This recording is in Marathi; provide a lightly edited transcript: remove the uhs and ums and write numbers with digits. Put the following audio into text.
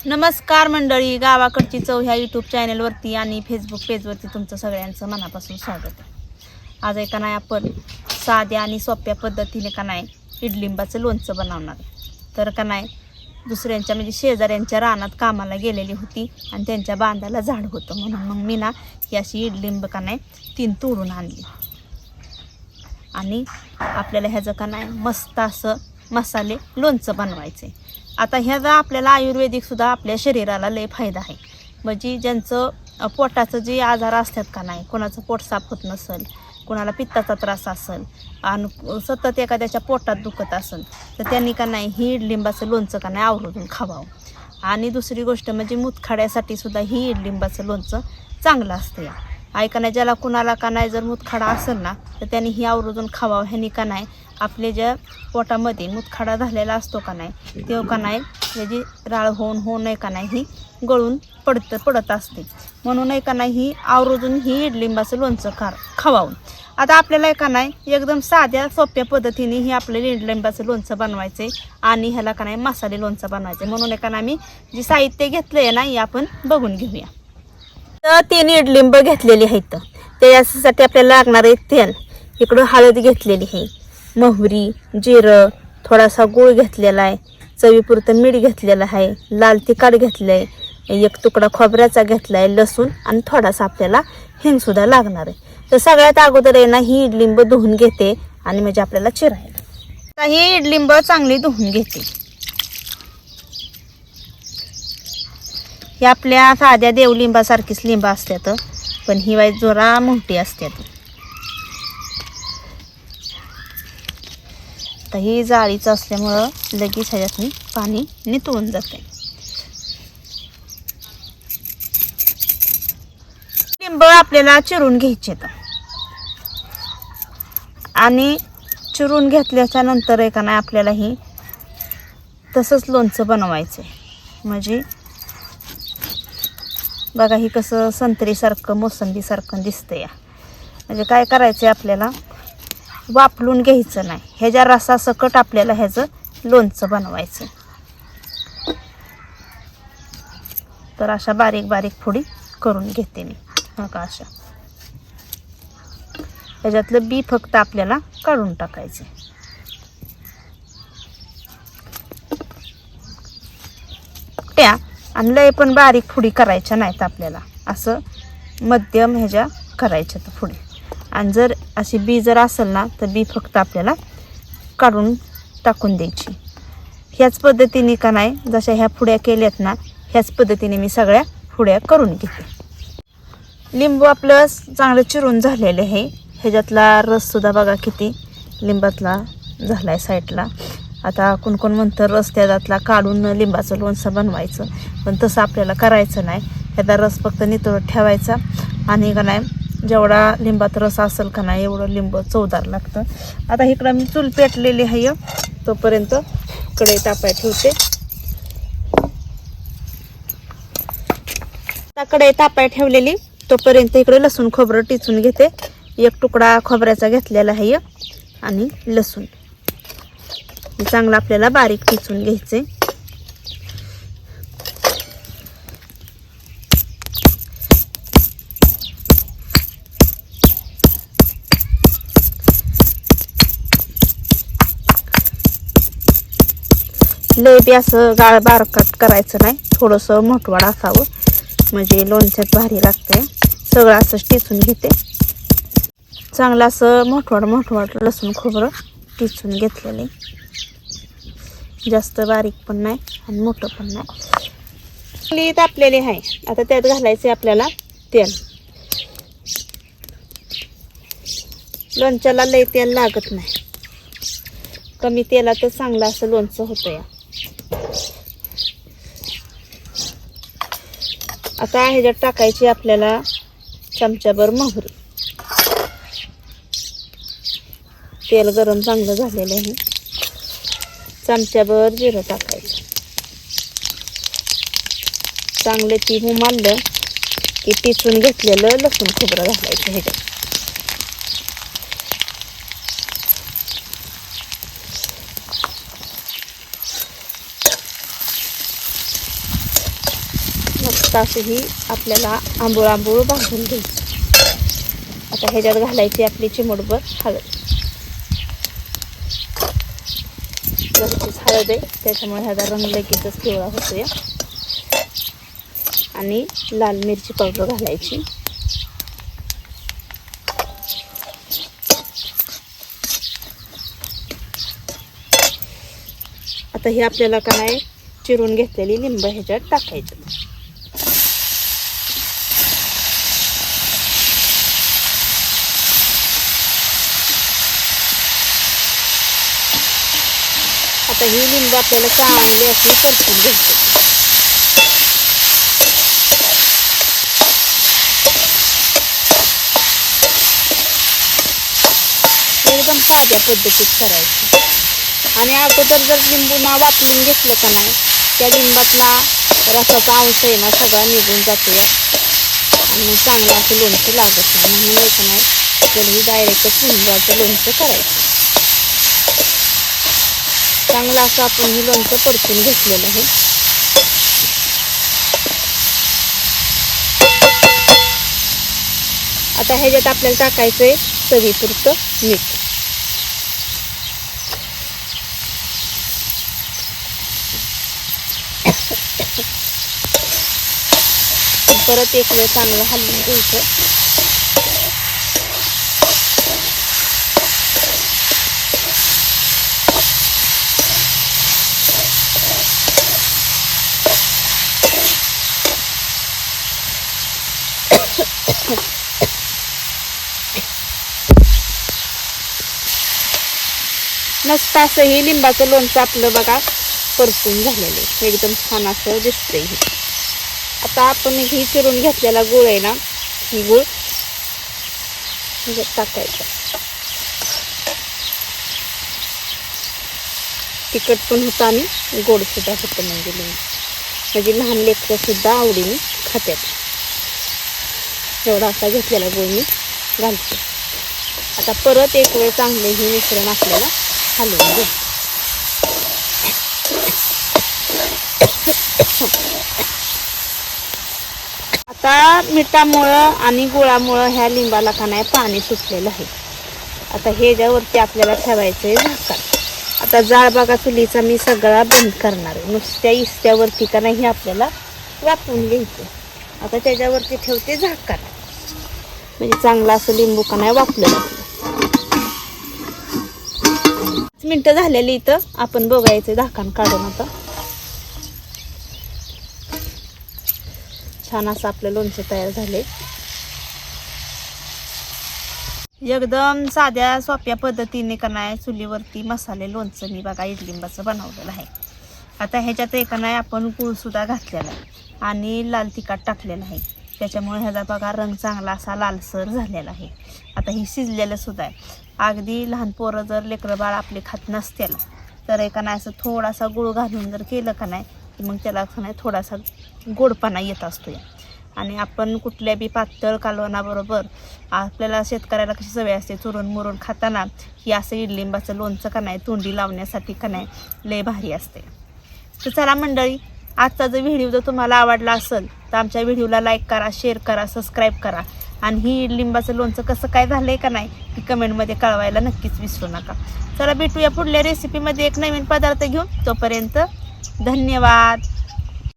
नमस्कार मंडळी, गावाकडची चव ह्या यूट्यूब चॅनलवरती आणि फेसबुक पेजवरती तुमचं सगळ्यांचं मनापासून स्वागत आहे. आज का नाही आपण साध्या आणि सोप्या पद्धतीने का नाही इडलिंबाचं लोणचं बनवणार. तर का नाही दुसऱ्यांच्या म्हणजे शेजाऱ्यांच्या रानात कामाला गेलेली होती आणि त्यांच्या बांधाला झाड होतं, म्हणून मग मी ना ही अशी इडलिंब का नाही 3 तोडून आणली आणि आपल्याला ह्याचं का नाही मस्त असं मसाले लोणचं बनवायचे. आता ह्याचा आपल्याला आयुर्वेदिक सुद्धा आपल्या शरीराला लय फायदा आहे. म्हणजे ज्यांचं पोटाचं जे आजार असतात का नाही, कोणाचं पोट साफ होत नसेल, कोणाला पित्ताचा त्रास असेल आणि सतत एखाद्याच्या पोटात दुखत असेल तर त्यांनी का नाही ही इडलिंबाचं लोणचं का नाही आवर्जून खावावं. आणि दुसरी गोष्ट म्हणजे मूतखड्यासाठी सुद्धा ही इडलिंबाचं लोणचं चांगलं असतं. ऐका नाही ज्याला कुणाला का नाही जर मूतखडा असेल ना तर त्यांनी ही आवर्जून खावावं. ह्यानी का नाही आपले ज्या पोटामध्ये मूतखडा झालेला असतो का नाही तेव्हा का नाही त्याची राळ होऊ नये का नाही ही गळून पडत असते, म्हणून का नाही ही आवर्जून ही इडलिंबाचं लोणचं खावावं. आता आपल्याला का नाही एकदम साध्या सोप्या पद्धतीने ही आपल्याला इडलिंबाचं लोणचं बनवायचं आहे आणि ह्याला का नाही मसाले लोणचं बनवायचं आहे. म्हणून का नाही मी जे साहित्य घेतलं आहे ना हे आपण बघून घेऊया. तर 3 इडलिंब घेतलेली आहेत. त्यासाठी आपल्याला लागणार आहे तेल. इकडं हळद घेतलेली आहे, मोहरी, जिरं, थोडासा गूळ घेतलेला आहे, चवीपुरतं मीठ घेतलेलं आहे, लाल तिखट घेतलं आहे, एक तुकडा खोबऱ्याचा घेतला आहे, लसूण आणि थोडासा आपल्याला हिंगसुद्धा लागणार आहे. तर सगळ्यात अगोदर आहे ना ही इडलिंब धुवून घेते आणि म्हणजे आपल्याला चिरायला. आता ही इडलिंब चांगली धुवून घेते. ही आपल्या साध्या देवलिंबासारखीच लिंब असतात, पण ही वाईट जरा मोठी असतात. आता ही जाळीचं असल्यामुळं लगेच ह्याच्यातून पाणी नितळून जाते. लिंब आपल्याला चिरून घ्यायचे आणि चिरून घेतल्याच्या नंतर आहे का नाही आपल्याला ही तसंच लोणचं बनवायचं. म्हणजे बघा ही कसं संत्रीसारखं मोसंबीसारखं दिसतंय. म्हणजे काय करायचं आहे आपल्याला वापरून घ्यायचं नाही, ह्याच्या रसासकट आपल्याला ह्याचं लोणचं बनवायचं. तर अशा बारीक बारीक फोडी करून घेते मी. बघा अशा ह्याच्यातलं बी फक्त आपल्याला काढून टाकायचं. त्या आणि लय पण बारीक फोडी करायच्या नाहीत आपल्याला, असं मध्यम ह्याच्या करायच्या तर फोडी. आणि जर अशी बी जर असेल ना तर बी फक्त आपल्याला काढून टाकून द्यायची. ह्याच पद्धतीने का नाही जशा ह्या फुड्या केल्यात ना ह्याच पद्धतीने मी सगळ्या फुड्या करून घेते. लिंबू आपलं चांगलं चिरून झालेले आहे. ह्याच्यातला रससुद्धा बघा किती लिंबातला झाला आहे साईडला. आता कोण म्हणतं रस त्याच्यातला काढून लिंबाचं लोणचं बनवायचं, पण तसं आपल्याला करायचं नाही. ह्याचा रस फक्त नितळत ठेवायचा आणि का नाही जेवढा लिंबात रस असेल का नाही एवढं लिंब चवदार लागतं. आता इकडं मी चूल पेटलेली आहे, तोपर्यंत कढई तापाय ठेवते. कढई तापाय ठेवलेली तोपर्यंत इकडे लसूण खोबरं टिचून घेते. एक तुकडा खोबऱ्याचा घेतलेला आहे आणि लसूण चांगलं आपल्याला बारीक टिचून घ्यायचे. लय बी असं गाळ बारकाट करायचं नाही, थोडंसं मोठवाड असावं म्हणजे लोणच्यात भारी लागतंय. सगळं असं टिचून घेते. चांगलं असं मोठवाड लसूण खोबरं टिचून घेतलेले, जास्त बारीक पण नाही आणि मोठं पण नाही. तापलेले आहे. आता त्यात घालायचे आपल्याला तेल. लोणच्याला लय तेल लागत नाही, कमी तेलातच चांगलं असं लोणचं होतं या. आता ह्याच्यात टाकायची आपल्याला चमचाभर मोहरी. तेल गरम चांगलं झालेलं आहे. चमचाभर जिरं टाकायचं. चांगलं ती हुमानलं की टिचून घेतलेलं लसूण खोबरं घालायचं ह्याच्यात. मस्त असं ही आपल्याला आंबोळ आंबोळ भाजून घ्यायची. आता ह्याच्यात घालायची आपली चिमूटभर हळद. घरचीच हळद आहे त्याच्यामुळे ह्याचा रंग लगेचच पिवळा होतोय. आणि लाल मिरची पावडर घालायची. आता हे आपल्याला काय चिरून घेतलेली लिंब ह्याच्यात टाकायचं. आता ही लिंब आपल्याला चांगली अशी परतून घ्यायची. एकदम साध्या पद्धतीत करायची. आणि अगोदर जर लिंबूना वापरून घेतलं का नाही त्या लिंबातला रसाचा अंश आहे ना सगळा निघून जातो आणि चांगलं असं लोणचं लागत नाही. म्हणून एक नाही तरी डायरेक्टच लिंबाचं लोणचं करायचं. चांगलं असं आपण हे लोणचं परतून घेतलेलं आहे. आता ह्याच्यात आपल्याला टाकायचं आहे चवीपुरतं मीठ. परत एक वेळ चांगलं हलवून घ्यायचं. मस्त असं हे लिंबाचं लोणचं आपलं बघा परतून झालेलं आहे. एकदम छान असं दिसतंय. हे आता आपण ही चिरून घेतलेला गुळ आहे ना ही गुळ टाकायचा. तिखट पण होतं आणि गोड सुद्धा होतं. म्हणजे लहान लेकरं सुद्धा आवडीने खात्यात. एवढा असा घेतलेला गुळ मी घालते. आता परत एक वेळ चांगले हे मिश्रण आपल्याला हलवून घेऊ. आता मिठामुळं आणि गुळामुळं ह्या लिंबाला का नाही पाणी सुटलेलं आहे. आता ह्याच्यावरती आपल्याला ठेवायचं आहे झाकण. आता जाळ बघा चुलीचा मी सगळा बंद करणार आहे. नुसत्या इस्त्यावरती का नाही हे आपल्याला वापरून घ्यायचं. आता त्याच्यावरती ठेवते झाकण. म्हणजे चांगलं असं लिंबू का नाही वापरलं. 5 मिनिटं झालेली इथं आपण बघायचं झाकण काढून. आता छान असं आपलं लोणचं तयार झाले. एकदम साध्या सोप्या पद्धतीने का नाही चुलीवरती मसाले लोणचं मी बघा इडलिंबाचं बनवलेलं आहे. आता ह्याच्यात एका नाही आपण गूळ सुद्धा घातलेला आहे आणि लाल तिखट टाकलेलं आहे. त्याच्यामुळे ह्याचा बघा रंग चांगला असा लालसर झालेला आहे. आता ही शिजलेलं सुद्धा आहे. अगदी लहान पोरं जर लेकरं बाळ आपले खात नसतील तर एका नाही असं थोडासा गूळ घालून जर केलं का नाही मग त्याला का नाही थोडासा गोडपणा येत असतो. आणि आपण कुठल्या बी पातळ कालवणाबरोबर आपल्याला शेतकऱ्याला कशी सवय असते चुरून मुरून खाताना ही असं इडलिंबाचं लोणचं का नाही तोंडी लावण्यासाठी का नाही लय भारी असते. तर चला मंडळी, आजचा जर व्हिडिओ जर तुम्हाला आवडला असेल तर आमच्या व्हिडिओला लाईक करा, शेअर करा, सबस्क्राईब करा. आणि ही इडलिंबाचं लोणचं कसं काय झालं आहे का नाही ही कमेंटमध्ये कळवायला नक्कीच विसरू नका. चला भेटूया पुढल्या रेसिपीमध्ये एक नवीन पदार्थ घेऊन. तोपर्यंत धन्यवाद.